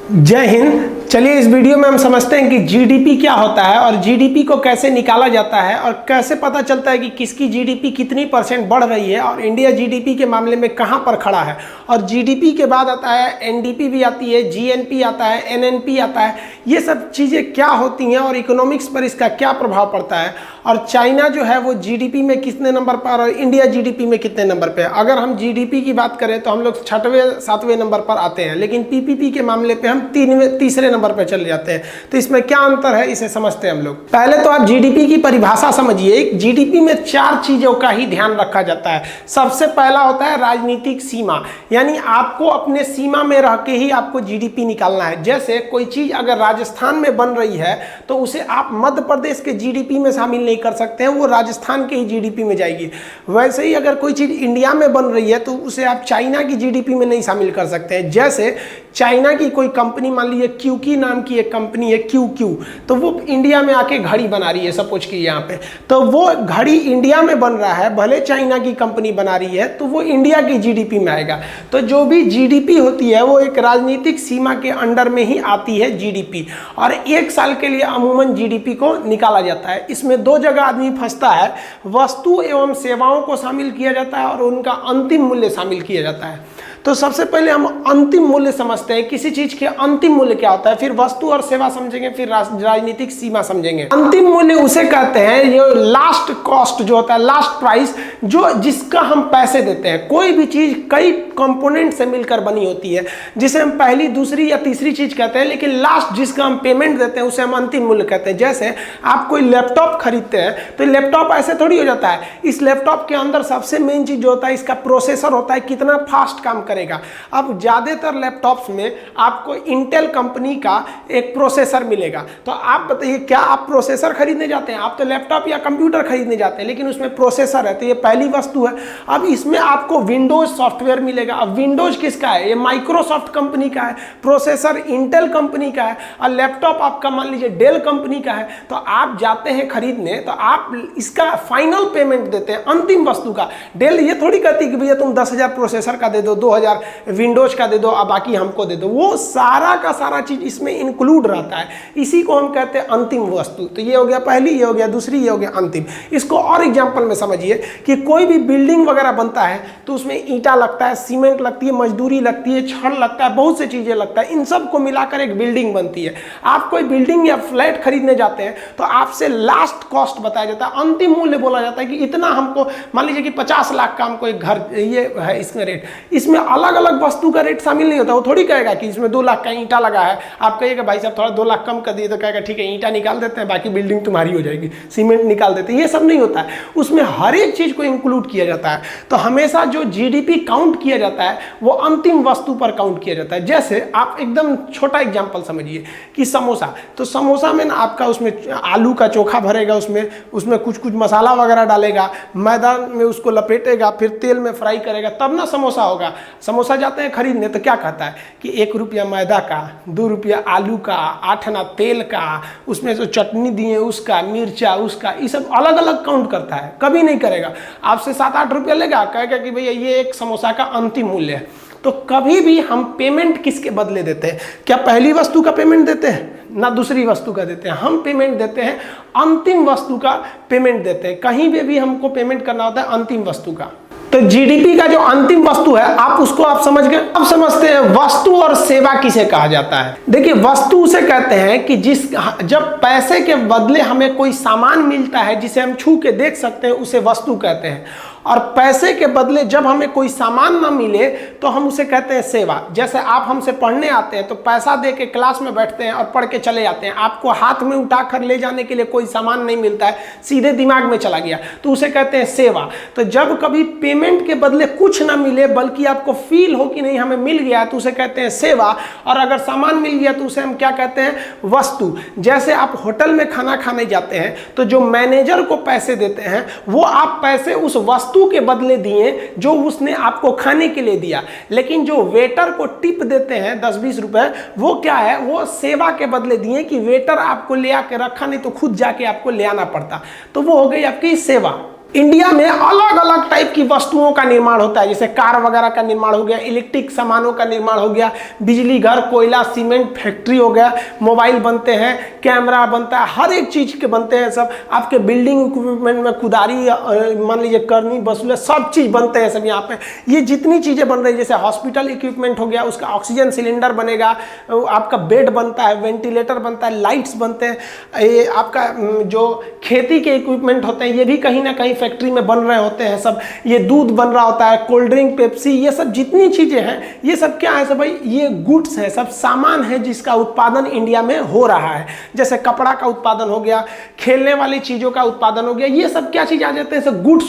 जय हिंद। चलिए इस वीडियो में हम समझते हैं कि जीडीपी क्या होता है और जीडीपी को कैसे निकाला जाता है और कैसे पता चलता है कि किसकी जीडीपी कितनी % बढ़ रही है और इंडिया जीडीपी के मामले में कहां पर खड़ा है। और जीडीपी के बाद आता है एनडीपी भी आती है, जीएनपी आता है, एनएनपी आता है। ये सब चीज़ें क्या होती हैं और इकोनॉमिक्स पर इसका क्या प्रभाव पड़ता है। और चाइना जो है वो जीडीपी में कितने नंबर पर और इंडिया जीडीपी में कितने नंबर पर है। अगर हम जीडीपी की बात करें तो हम लोग 6वें 7वें नंबर पर आते हैं, लेकिन पीपीपी के मामले पर हम तीसरे नंबर पर चले जाते हैं। तो इसमें क्या अंतर है इसे समझते हैं हम लोग। पहले तो आप जीडीपी की परिभाषा समझिए। जीडीपी में 4 चीजों का ही ध्यान रखा जाता है। सबसे पहला होता है राजनीतिक सीमा, यानी आपको अपने सीमा में रह के ही आपको जीडीपी निकालना है। जैसे कोई चीज अगर राजस्थान में बन रही है तो उसे आप मध्य प्रदेश के जीडीपी में शामिल नहीं कर सकते हैं, वो राजस्थान के ही जीडीपी में जाएगी। वैसे ही अगर कोई चीज इंडिया में बन रही है तो उसे आप चाइना की जीडीपी में नहीं शामिल कर सकते हैं। जैसे चाइना की कोई कंपनी, मान लीजिए क्यूकी नाम की एक कंपनी है क्यू, तो वो इंडिया में आके घड़ी बना रही है, सपोज कि यहाँ पे, तो वो घड़ी इंडिया में बन रहा है, भले चाइना की कंपनी बना रही है, तो वो इंडिया की जीडीपी में आएगा। तो जो भी जीडीपी होती है वो एक राजनीतिक सीमा के अंडर में ही आती है जीडीपी। और 1 साल के लिए अमूमन जीडीपी को निकाला जाता है। इसमें 2 जगह आदमी फंसता है। वस्तु एवं सेवाओं को शामिल किया जाता है और उनका अंतिम मूल्य शामिल किया जाता है। तो सबसे पहले हम अंतिम मूल्य समझते हैं, किसी चीज के अंतिम मूल्य क्या होता है, फिर वस्तु और सेवा समझेंगे, फिर राजनीतिक सीमा समझेंगे। अंतिम मूल्य उसे कहते हैं, ये लास्ट कॉस्ट जो होता है, लास्ट प्राइस, जो जिसका हम पैसे देते हैं। कोई भी चीज कई कंपोनेंट से मिलकर बनी होती है, जिसे हम पहली, दूसरी या तीसरी चीज कहते हैं, लेकिन लास्ट जिसका हम पेमेंट देते हैं उसे हम अंतिम मूल्य कहते हैं। जैसे आप कोई लैपटॉप खरीदते हैं तो लैपटॉप ऐसे थोड़ी हो जाता है। इस लैपटॉप के अंदर सबसे मेन चीज जो होता है इसका प्रोसेसर होता है, कितना फास्ट काम करेगा। अब ज्यादातर लैपटॉप्स में आपको इंटेल कंपनी का एक प्रोसेसर मिलेगा। तो आप बताइए, क्या आप प्रोसेसर खरीदने जाते हैं? आप तो लैपटॉप या कंप्यूटर खरीदने जाते हैं, लेकिन उसमें प्रोसेसर है, तो ये पहली वस्तु है। अब इसमें आपको विंडोज सॉफ्टवेयर मिलेगा। अब विंडोज किसका है? ये माइक्रोसॉफ्ट कंपनी का है। प्रोसेसर इंटेल कंपनी का है और लैपटॉप आपका मान लीजिए डेल कंपनी का है। तो आप जाते हैं खरीदने, तो आप इसका फाइनल पेमेंट देते हैं, अंतिम वस्तु का। डेल ये थोड़ी कहती कि भैया तुम 10,000 प्रोसेसर का दे दो, 2,000 विंडोज का दे दो और बाकी हमको दे दो। वो सारा का सारा चीज इसमें इंक्लूड रहता है। इसी को हम कहते हैं अंतिम वस्तु। तो ये हो गया पहली, ये हो गया दूसरी, ये हो गया अंतिम। इसको और एग्जांपल में समझिए कि कोई भी बिल्डिंग वगैरह बनता है तो उसमें ईंटा लगता है, सीमेंट लगती है, मजदूरी लगती है, छड़ लगता है, बहुत सी चीजें लगता है। इन सब को मिलाकर एक बिल्डिंग बनती है। आप कोई बिल्डिंग या फ्लैट खरीदने जाते हैं तो आपसे लास्ट कॉस्ट बताया जाता है, अंतिम मूल्य बोला जाता है कि इतना हमको, मान लीजिए कि 50 लाख का हमको एक घर, ये है इसका रेट। इसमें अलग अलग वस्तु का रेट शामिल नहीं होता। वो थोड़ी कहेगा कि इसमें 2 लाख का ईंटा लगा है, आप कहिएगा भाई साहब थोड़ा 2 लाख कम कर दिए, तो कहेगा ठीक है ईंटा निकाल देते हैं, बाकी बिल्डिंग तुम्हारी हो जाएगी, सीमेंट निकाल देते हैं। ये सब नहीं होता है, उसमें हर एक चीज को इंक्लूड किया जाता है। तो हमेशा जो जीडीपी काउंट किया जाता है वो अंतिम वस्तु पर काउंट किया जाता है। जैसे आप एकदम छोटा एग्जाम्पल समझिए कि समोसा, तो समोसा में ना आपका उसमें आलू का चोखा भरेगा, उसमें कुछ मसाला वगैरह डालेगा, मैदा में उसको लपेटेगा, फिर तेल में फ्राई करेगा, तब ना समोसा होगा। समोसा जाते हैं खरीदने तो क्या कहता है कि 1 रुपया मैदा का, 2 रुपया आलू का, 8 आना तेल का, उसमें जो चटनी दिए उसका, मिर्चा उसका, ये सब अलग अलग काउंट करता है। कभी नहीं करेगा आपसे 7-8 रुपया लेगा, कहेगा कि भैया ये एक समोसा का अंतिम मूल्य है। तो कभी भी हम पेमेंट किसके बदले देते हैं? क्या पहली वस्तु का पेमेंट देते हैं? ना दूसरी वस्तु का देते हैं। हम पेमेंट देते हैं अंतिम वस्तु का पेमेंट देते हैं। कहीं भी हमको पेमेंट करना होता है अंतिम वस्तु का। तो जीडीपी का जो अंतिम वस्तु है आप समझ गए। अब समझते हैं वस्तु और सेवा किसे कहा जाता है। देखिए, वस्तु उसे कहते हैं कि जब पैसे के बदले हमें कोई सामान मिलता है जिसे हम छू के देख सकते हैं, उसे वस्तु कहते हैं। और पैसे के बदले जब हमें कोई सामान ना मिले तो हम उसे कहते हैं सेवा। जैसे आप हमसे पढ़ने आते हैं तो पैसा दे के क्लास में बैठते हैं और पढ़ के चले जाते हैं, आपको हाथ में उठाकर ले जाने के लिए कोई सामान नहीं मिलता है, सीधे दिमाग में चला गया, तो उसे कहते हैं सेवा। तो जब कभी पेमेंट के बदले कुछ ना मिले बल्कि आपको फील हो कि नहीं हमें मिल गया, तो उसे कहते हैं सेवा। और अगर सामान मिल गया तो उसे हम क्या कहते हैं? वस्तु। जैसे आप होटल में खाना खाने जाते हैं तो जो मैनेजर को पैसे देते हैं वो आप पैसे उस वस्तु के बदले दिए जो उसने आपको खाने के लिए दिया। लेकिन जो वेटर को टिप देते हैं 10-20 रुपए, वो क्या है? वो सेवा के बदले दिए कि वेटर आपको ले आके रखा, नहीं तो खुद जाके आपको ले आना पड़ता। तो वो हो गई आपकी सेवा। इंडिया में अलग अलग टाइप की वस्तुओं का निर्माण होता है, जैसे कार वगैरह का निर्माण हो गया, इलेक्ट्रिक सामानों का निर्माण हो गया, बिजली घर, कोयला, सीमेंट फैक्ट्री हो गया, मोबाइल बनते हैं, कैमरा बनता है, हर एक चीज़ के बनते हैं सब। आपके बिल्डिंग इक्विपमेंट में कुदारी, मान लीजिए करनी, बसूला, सब चीज़ बनते हैं सब यहाँ पे। ये जितनी चीज़ें बन रही है, जैसे हॉस्पिटल इक्विपमेंट हो गया, उसका ऑक्सीजन सिलेंडर बनेगा, आपका बेड बनता है, वेंटिलेटर बनता है, लाइट्स बनते हैं, ये आपका जो खेती के इक्विपमेंट होते हैं ये भी कहीं ना कहीं फैक्ट्री में बन रहे होते हैं सब। ये दूध बन रहा होता है, कोल्ड ड्रिंक, पेप्सी, ये सब जितनी चीज़ें हैं ये सब क्या है सब भाई, ये गुड्स है, सब सामान है जिसका उत्पादन इंडिया में हो रहा है। जैसे कपड़ा का उत्पादन हो गया, खेलने वाली चीज़ों का उत्पादन हो गया, ये सब क्या चीज़ आ जाते हैं, सब गुड्स